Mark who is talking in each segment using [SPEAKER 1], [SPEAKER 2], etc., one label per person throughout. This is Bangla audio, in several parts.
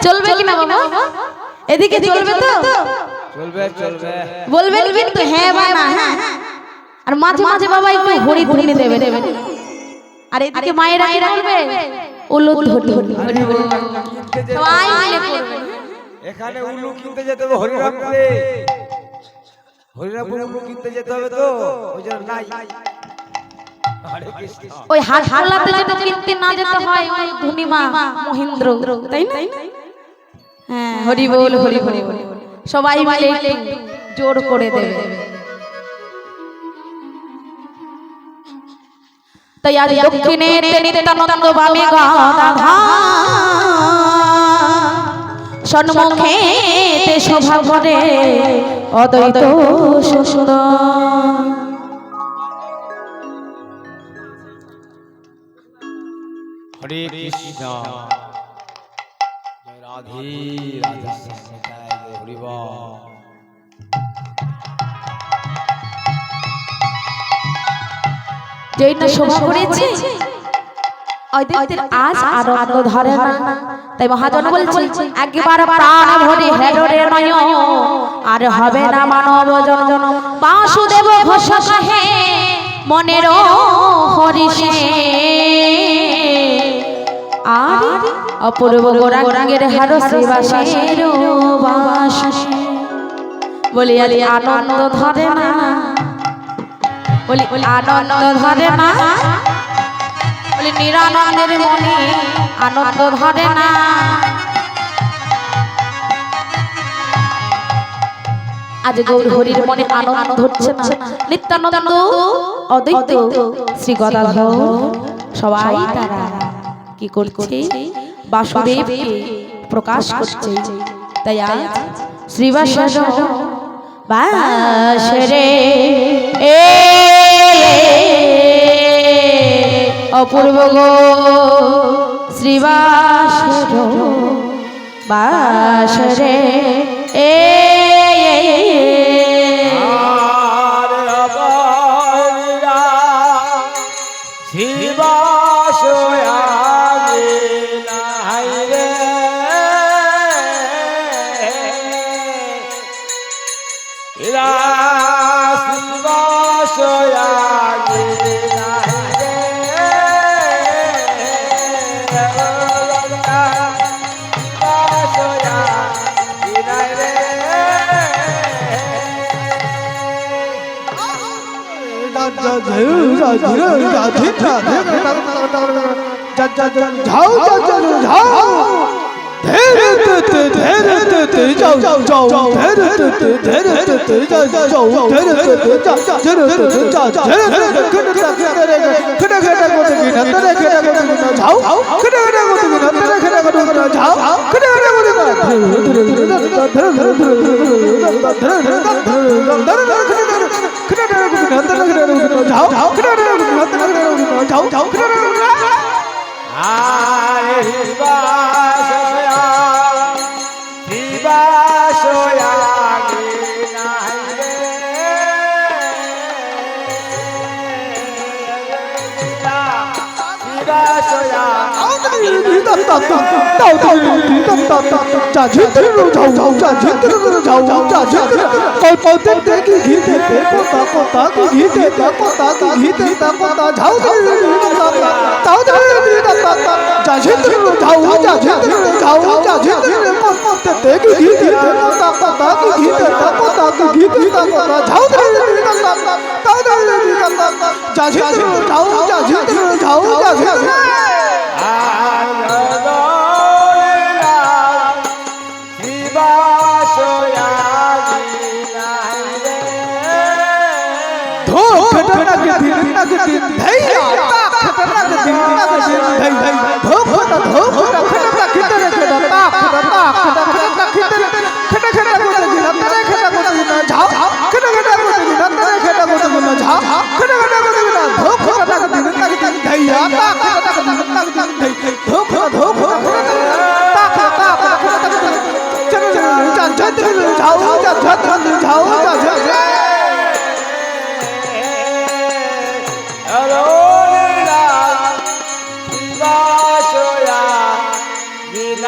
[SPEAKER 1] চলবে কি না বাবা? এদিকে চলবে তো?
[SPEAKER 2] চলবে চলবে।
[SPEAKER 1] বলবেন কিন্তু হ্যাঁ বা না। হ্যাঁ, আর মাঝে মাঝে বাবা একটু হরি ধ্বনি দেবে। আর এদিকে মায়েরা কি বলবে? উলুধ্বনি। সবাই মিলে করবে।
[SPEAKER 2] এখানে উলু কিনতে যেতে হবে হরিরামপুরে। হরিরামপুরে উলু কিনতে যেতে হবে তো ওই জন্য নাই। হরে কৃষ্ণ।
[SPEAKER 1] ওই হাটখোলাতে যেটা কিনতে না যেতে হয় ওই ধনিমা মহেন্দ্র, তাই না? হ্যাঁ, হরি বল হরি হরি বল। সবাই মিলে একটু জোর করে দেবে। তাই আজ দক্ষিণে নিত্যানন্দ বামে গদাধর, সন্মুখে শোভা ভরে অদ্বৈত সুন্দর।
[SPEAKER 2] হরে কৃষ্ণ। জয় রাধে রাধে সীতায় হরি বল।
[SPEAKER 1] যেই না শোভা করেছে অদ্বৈতের আজ আনন্দ ধরে না। তাই মহাজন বলছে একবার প্রাণ ভরে হেররে নয় আর হবে না মানব জনম। বাসুদেব ঘোষ কহে মনের হরিষে, আর অপূর্ব গৌরাঙ্গের হার শ্রীবাসের বাসে। বলি আনন্দ ধরে না, বলি আনন্দ ধরে না, বলি নিরানন্দের মনে আনন্দ ধরে না। আজ গৌর হরির মনে আনন্দ ধরছে না। নিত্যানন্দ অদ্বৈত শ্রী গদাধর সবাই তারা কি করছে? বাসুদেবকে প্রকাশ করছে। তাই আজ শ্রীবাসর বাসরে অপূর্ব গো শ্রীবাসর বাসরে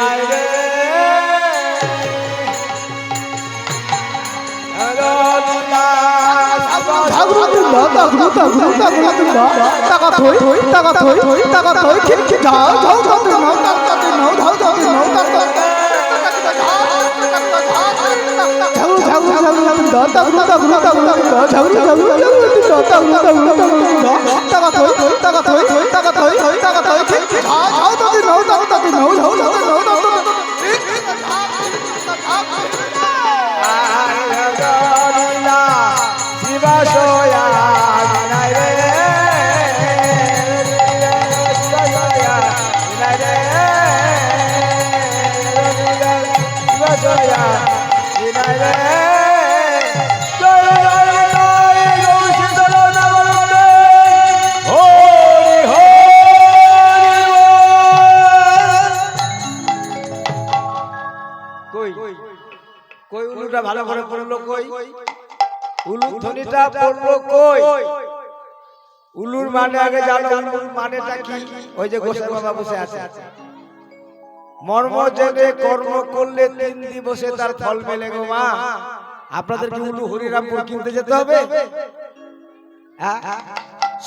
[SPEAKER 2] United কই উলুটা ভালো করে পড়লো কই উলু ধ্বনিটা পড়লো কই উলুর মানে আগে জানো উলুর মানেটা কি ওই যে গোসাই বাবা বসে আছে মর্ম জেনে কর্ম করলে 3 দিবসে তার ফল মেলে গো মা আপনাদের কি উলু হরিরামপুর কিনতে যেতে হবে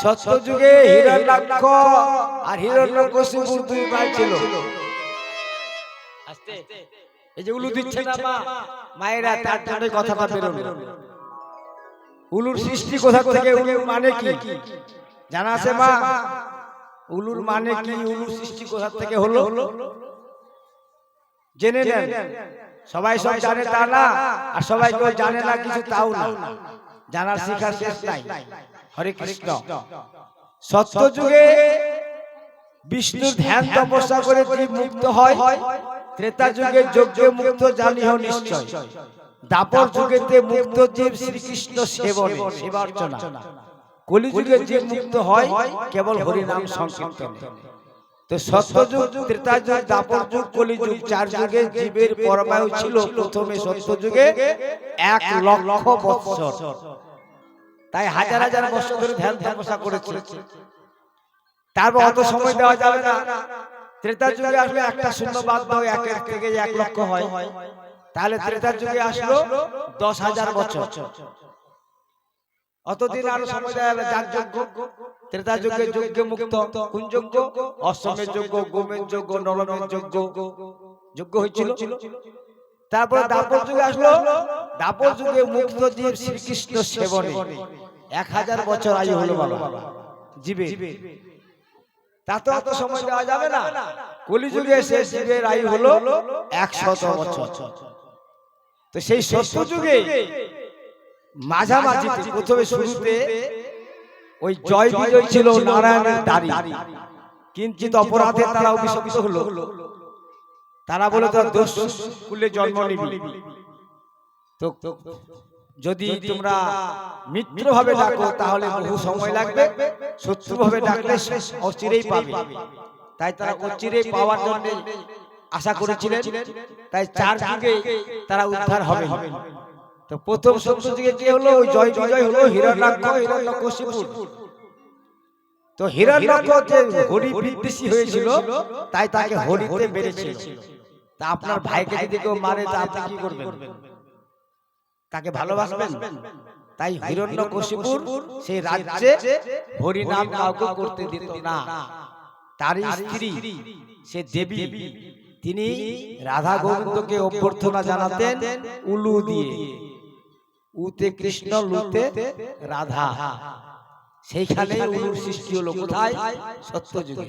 [SPEAKER 2] সত্য যুগে হিরণ্যাক্ষ আর হিরণ্যকশিপুর দুই ভাই ছিল আস্তে এই যে উলু দিচ্ছে না মা মায়েরা তার জন্য কথাটা বেরোলো উলুর সৃষ্টি কোথা থেকে উলুর মানে কি জানা আছে মা উলুর মানে কি উলুর সৃষ্টি কোথা থেকে হলো জেনে নেন সবাই সব জানে তা না আর সবাই কেউ জানে না কিছু তাও না জানার শিখার শেষ নাই হরে কৃষ্ণ সত্য যুগে বিষ্ণুর ধ্যান তপস্যা করে জীব মুক্ত হয় ত্রেতা যুগে যজ্ঞে মুক্ত জানিও নিশ্চয় দাপর যুগেতে মুক্ত জীব শ্রীকৃষ্ণ সেবনে সেবার্চনা কলি যুগে জীব মুক্ত হয় কেবল হরি নাম সংকীর্তনে তো সত্য যুগ ত্রেতা যুগ দাপর যুগ কলি যুগ 4 যুগে জীবের পরমায়ু ছিল প্রথমে সত্য যুগে 1 লক্ষ বৎসর তাই হাজার হাজার বছর ধরে ধ্যান তপস্যা করেছে তারপর অত সময় দেওয়া যাবে না ত্রেতা যুগে আসলে একটা শূন্য বাদ দাও 1 থেকে 1 লক্ষ হয় তাহলে ত্রেতা যুগে আসলো 10,000 বছর অতদিন আরো সময় দেওয়া যাবে যার যজ্ঞ ত্রেতা যুগে যজ্ঞ মুক্ত কোন যজ্ঞ অশ্বমের যজ্ঞ গোমের যজ্ঞ নরমের যজ্ঞ যজ্ঞ হয়েছিল তারপর দাপর যুগে আসলো দাপর যুগে মুক্ত জীব শ্রীকৃষ্ণ সেবনে 1000 বছর আয়ু হলো বাবা জীবে তাতে অত সময় দেওয়া যাবে না কলি যুগে এসে জীবের আয়ু হলো 100 বছর তো সেই সত্য যুগে মাঝামাঝি প্রথমে শুরুতে ওই জয় বিজয় ছিল নারায়ণের দাড়ি কিঞ্চিত অপরাধে তারা অভিশপ্ত হলো তারা বলে তোর দোষ কুলে জন্ম নিবি তো যদি তোমরা মিত্র ভাবে ডাকো তাহলে বহু সময় লাগবে শত্রু ভাবে ডাকলে অচিরেই পাবে তাই তারা অচিরেই পাওয়ার জন্য আশা করেছিলেন তাই 4 যুগে তারা উদ্ধার হবে তো প্রথম সত্য যুগে কি হলো ওই জয় বিজয় হলো হিরণ্যাক্ষ হিরণ্যকশিপুর তো হিরণ্যাক্ষ যে হরি বিদ্বেষী হয়েছিল তাই তাকে হরিতে বেড়েছিল তা আপনার ভাইকে যদি কেউ মারে তা আপনি কি করবেন তাকে ভালোবাসবেন তাই হিরণ্যকশিপুর সেই রাজ্যে হরি নাম কাউকে করতে দিত না তার স্ত্রী সে দেবী তিনি রাধা গোবিন্দকে অভ্যর্থনা জানাতেন উলু দিয়ে উতে কৃষ্ণ লুতে রাধা সেইখানে উলুর সৃষ্টি হলো কোথায় সত্য যুগে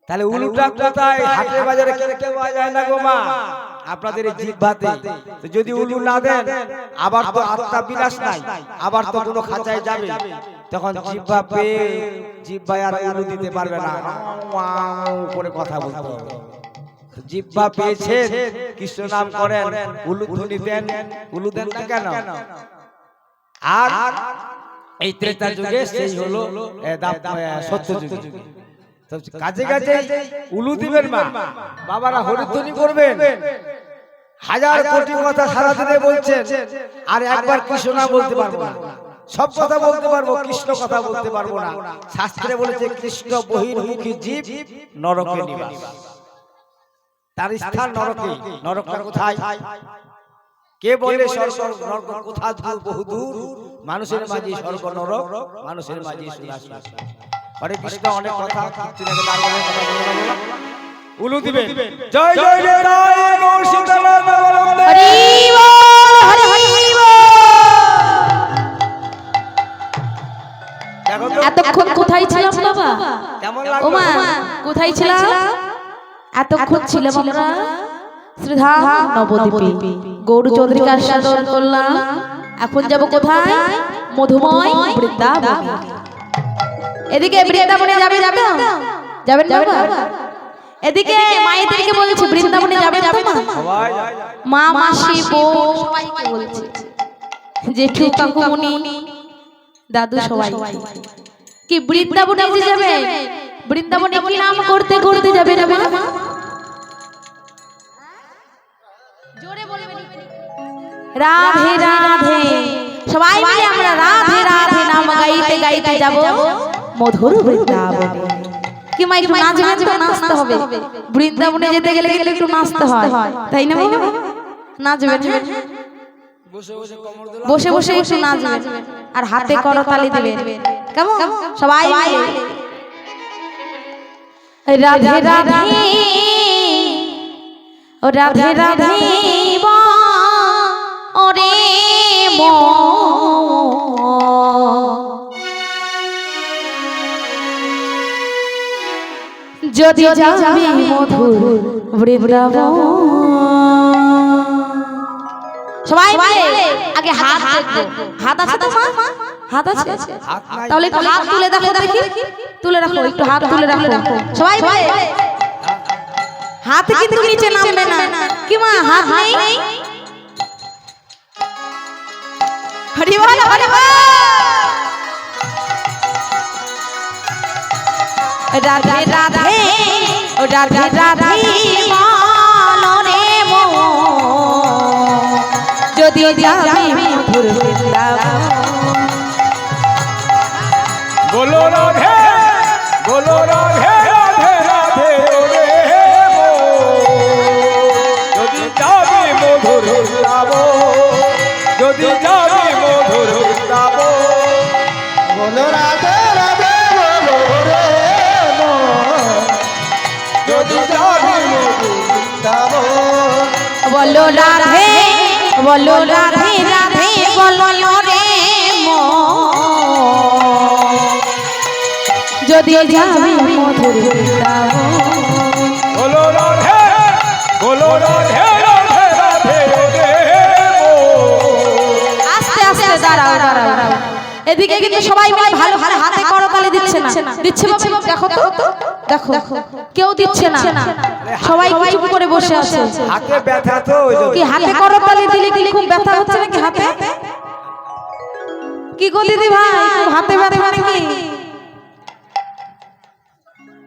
[SPEAKER 2] তাহলে উলুটা কোথায় হাটের বাজারে কেউ পাওয়া যায় না গো মা আপনাদের এই জিহ্বাতে তো যদি উলু না দেন আবার তো আত্মা বিনাশ নাই আবার তো কোনো খাঁচায় যাবে তখন জিহ্বা পেয়ে জিহ্বায় আর উলু দিতে পারবে না করে কথা বলতে হবে জিহ্বা পেয়েছেন কৃষ্ণ নাম করেন উলু ধ্বনি দেন উলু দেন না কেন আর এই ত্রেতা যুগে সেই হলো সত্য যুগে কাজে কাজে উলু দিবেন মা বাবারা হরিধ্বনি করবেন হাজার কোটি কথা সারা দিনে বলছেন আর একবার কৃষ্ণ নাম বলতে পারবো না সব কথা বলতে পারবো কৃষ্ণ কথা বলতে পারবো না শাস্ত্রে বলেছে কৃষ্ণ বহির্মুখী জীব নরকে নিবাস তার স্থান নরকে নরকটা কোথায় কে বলে স্বর্গ নরক কোথা দূর বহু দূর মানুষের মাঝে স্বর্গ নরক, মানুষের মাঝে সুরাসুর। হরে কৃষ্ণ, অনেক কথা কীর্তনের গান গানের কথা বলবো না। উলু দিবেন। জয় জয় নিতাই গৌর সীতারাম বন্দে।
[SPEAKER 1] হরি বল, হরি বল।
[SPEAKER 2] দেখো তো
[SPEAKER 1] এতক্ষণ কোথায় ছিলাম বাবা?
[SPEAKER 2] কেমন
[SPEAKER 1] ও মা,
[SPEAKER 2] লাগলো?
[SPEAKER 1] কোথায় ছিলাম? এতক্ষণ ছিলাম আমরা শ্রীধাম নবদ্বীপে, গৌর চন্দ্রিকার সাধন করলাম। এখন যাব কোথায়? মধুময় বৃন্দাবন। এদিকে বৃন্দাবনে যাবে যাবে যাবেন বাবা? এদিকে মায়েদেরকে বলছি বৃন্দাবনে যাবেন তো মা?
[SPEAKER 2] সবাই
[SPEAKER 1] মা, মাসি, বউ সবাইকে বলছি, জেঠু, কাকুমণি, দাদু সবাই কি বৃন্দাবনে যে যাবে? বৃন্দাবনে কি নাম করতে করতে যাবে না মা? জোরে বলবেন। রাধে রাধে, সবাই মিলে আমরা রাধে রাধে নাম গাইতে গাইতে যাব মধুর বৃন্দাবনে। কি মা একটু নাচবেন তো? নাচতে হবে। বৃন্দাবনে যেতে গেলে গেলে একটু নাচতে হয়, তাই না বাবা? নাচবেন, বসে বসে একটু নাচবেন আর হাতে করতালি দিবেন। কেমন সবাই মিলে? রাধে রাধে, ও রাধে রাধে ওরে যদি যাবি মধুর বৃন্দাবন। সবাই আগে হাত দেখবো। হাত আছে তো মা? হাত আছে?
[SPEAKER 2] হাত নাই।
[SPEAKER 1] তাহলে একটু হাত তুলে দেখো দেখি। তুলে রাখো, একটু হাত তুলে রাখো সবাই। হাত কিন্তু নিচে নামবে না। কি মা হাত নেই? হরি বল, হরি বল। রাধে রাধে, ও রাধে রাধে মনরে মন, যদি যাবি মধুর বৃন্দাবন।
[SPEAKER 2] বলো রাধে, বলো রাধে রাধে রাধে রে মো, যদি যাবি মধুর বৃন্দাবন, যদি যাবি মধুর বৃন্দাবন। বলো রাধে রাধে বলো রে মো, যদি যাবি মধুর বৃন্দাবন।
[SPEAKER 1] বলো রাধে, বলো রাধে রাধে বলো রে মন, যদি যাবি মধুর বৃন্দাবন।
[SPEAKER 2] বলো রাধে, বলো রাধে রাধে রাধে রে মো।
[SPEAKER 1] আস্তে আস্তে দাঁড়াও দাঁড়াও। এদিকে কিন্তু সবাই মিলে ভালো ভালো হাতে করতালি দিচ্ছে না? দিচ্ছে বাবা? দেখো তো, দেখো কেউ দিচ্ছে না, সবাই চুপ করে বসে আছে।
[SPEAKER 2] হাতে ব্যথা তো ওই জন্য।
[SPEAKER 1] কি হাতে করতালি দিলে কি খুব ব্যথা হচ্ছে নাকি হাতে? কি গো দিদি ভাই, খুব হাতে ব্যথা নাকি?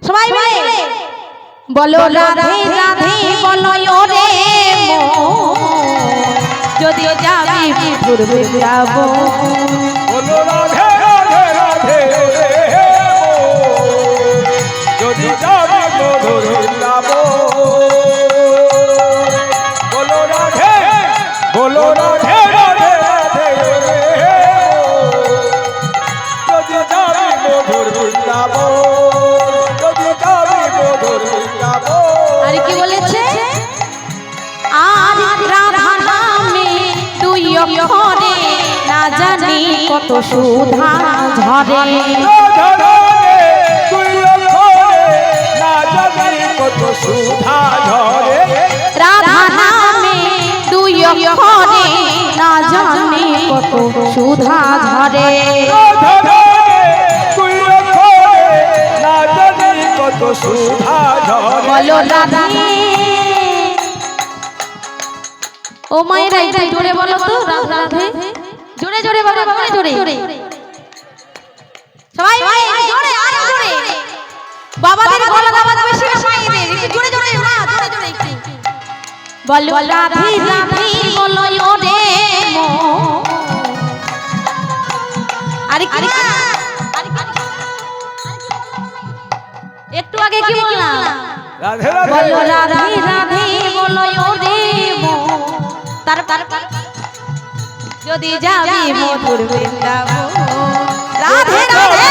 [SPEAKER 1] সবাই মিলে বলো রাধে রাধে বলো রে মন, যদি যাবি মধুর বৃন্দাবন।
[SPEAKER 2] বলো রাধে রাধে রাধে রে মো, যদি যাবি মধুর বৃন্দাবন। বলো রাধে, বলো রাধে রাধে রাধে রে মো, যদি যাবি মধুর বৃন্দাবন, যদি যাবি মধুর বৃন্দাবন।
[SPEAKER 1] আর কি বলেছে? আর রাধা নামে দুই অক্ষরে না জানি কত সুধা ঝরে।
[SPEAKER 2] রাধা নামে তুই অক্ষরে না জানি কত সুধা ঝরে।
[SPEAKER 1] রাধা নামে দুই অক্ষরে না জানি কত সুধা ঝরে।
[SPEAKER 2] রাধা নামে তুই অক্ষরে না জানি কত সুধা ঝরে।
[SPEAKER 1] বলো রাধে, ও মায়েরা একটু জোরে বলো তো রাধে। জোরে জোরে বাবা, জোরে জোরে সবাই মিলে জোরে, আরো জোরে। বাবাদের গলার আওয়াজ বেশি না মায়েদের? একটু জোরে জোরে মা, জোরে জোরে একটু বলো রাধে রাধে বলো রে মন। আরে কি একটু আগে কি বললাম?
[SPEAKER 2] রাধে রাধে
[SPEAKER 1] বলো রাধে রাধে বলো রে মন, তার যদি যাবি মধুর বৃন্দাবন রাধে রাধে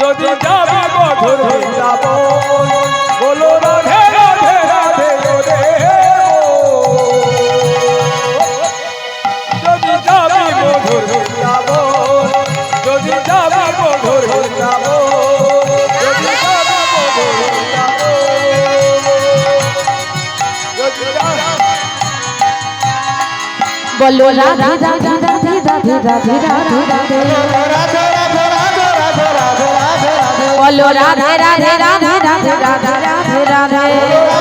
[SPEAKER 2] যদি যাবি মধুর বৃন্দাবন বলো রাধে রাধে রাধে রাধে যদি যাবি মধুর বৃন্দাবন যদি যাবি মধুর বৃন্দাবন যদি যাবি মধুর বৃন্দাবন যদি যাবি
[SPEAKER 1] বলো রাধে রাধে রাধে রাধে রাধে রাধে রাধে বলো রাধে রাধে রাধে রাধে রাধে রাধে রাধে